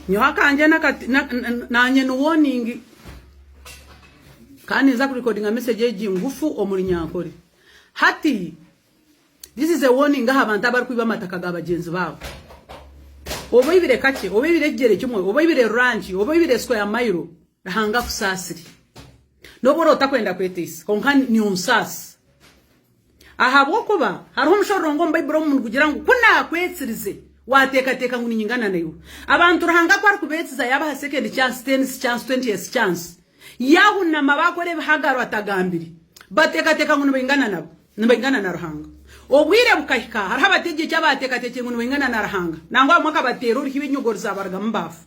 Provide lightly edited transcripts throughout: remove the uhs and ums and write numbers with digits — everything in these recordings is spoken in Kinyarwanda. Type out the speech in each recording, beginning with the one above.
nyohaka anje nanye no warning kandi nza recording a message eji ngufu omuri nyankore hati this is a warning ngaha abantu abari kwiba amataka gabagenzi babo oboyibire kake oboyibire gere kimwe oboyibire ranch oboyibire square mile hanga kusasiri noboro utakwenda kwetisa konkani ni unsasi ahabwo kuba hariho umushoro mba ibro mu kugira ngo kuna kwetsirize wateka ngo ninyingana nayo abantu rahanga kwari kubetsiza yaba second chance 10 chance 20 chance yahuna mabakore bahagaro atagambiri bateka ngo nibingana nabo nibingana na ruhanga obwire bukahika hariho abatege cyabateka ngo nibingana na ruhanga nangwa mwaka batero uriho ibinyogoro zabarga mbafu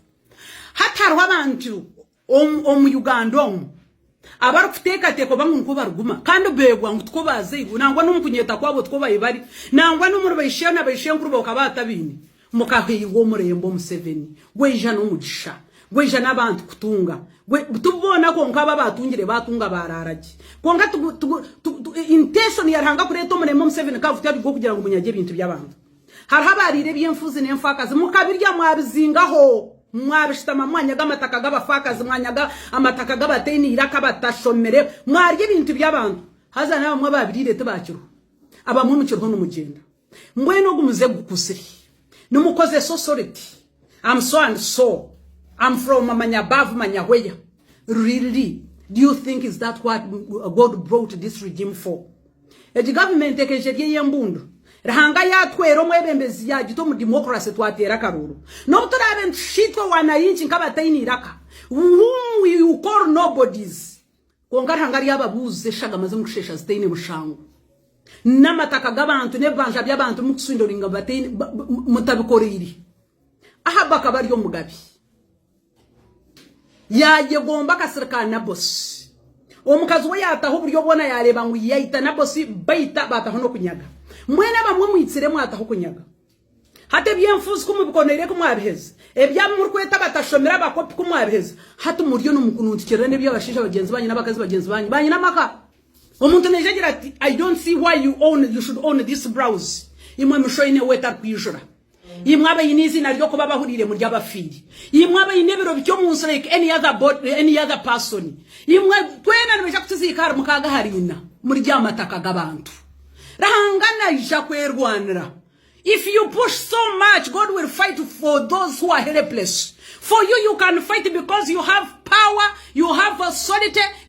hatarwa abantu mu Uganda abar kuteka bamwe ko baruguma kandi begwa ngo twobaze nangwa n'umukunyeta kwabo twobayibari nangwa n'umuru bayishana bayishenkuru bakabatabini mukahiye wo murembo Museveni gweja no mugisha gweja nabantu kutunga tubona ko nkaba batungire batunga bararaje konga intention yaranga kureto murembo Museveni kavuta bigo kugira ngo munyage ibintu by'abantu hari habarire byemfuzi n'emfakazi mukabirya mwabizingaho mwabishitama mwanyaga amataka g'abafakazi mwanyaga amataka g'abateni iraka batashomere mwarye ibintu by'abantu haza nawe mwe babirire tebakiro abamwe mu kirho n'umugenda mbwe no gumuze gukusiri numukoze society I'm so and so I'm from Manyabavu Manyahweya really do you think is that what God brought this regime for the government ekejeje yembundu rahanga yatwero mwebembezi ya gito mu democracy twatera karuru no turabe shitwa wanayinchi nk'abatayini iraka whom you call nobodies konga hangari yababuze shaga maze mukushesha zitayine bushango namataka gabantu nebanja by'abantu mukusundoringa batayini mutabikoriri ahabaka bari yo mugabi yaje gomba kasirikana na boss omukazi we yataho buryo bona yareba ngo yayita na boss bayita bataho no kunyaga mwene bamwe mwitsire mwataho kunyaga hate byemfuzi kumubikonere ko mwabiheza ebyamurkweta batashomera bakopi ko mwabiheza hate umuryo n'umukunundikira nebyo abashisha bagenzi banyu n'abakazi bagenzi banyu namaka umuntu nejagira ati I don't see why you should own this browse imwe mushoyine weta kwijura imwabe yinizi naryo ko babahurire mu ry'abafiri imwabe yinebiro byo munsi like any other person imwe twena nibeja kutizikara mukaga harina muri ryamataka gabantu rahangana ija kwerwanira if you push so much God will fight for those who are helpless for you can fight because you have power you have authority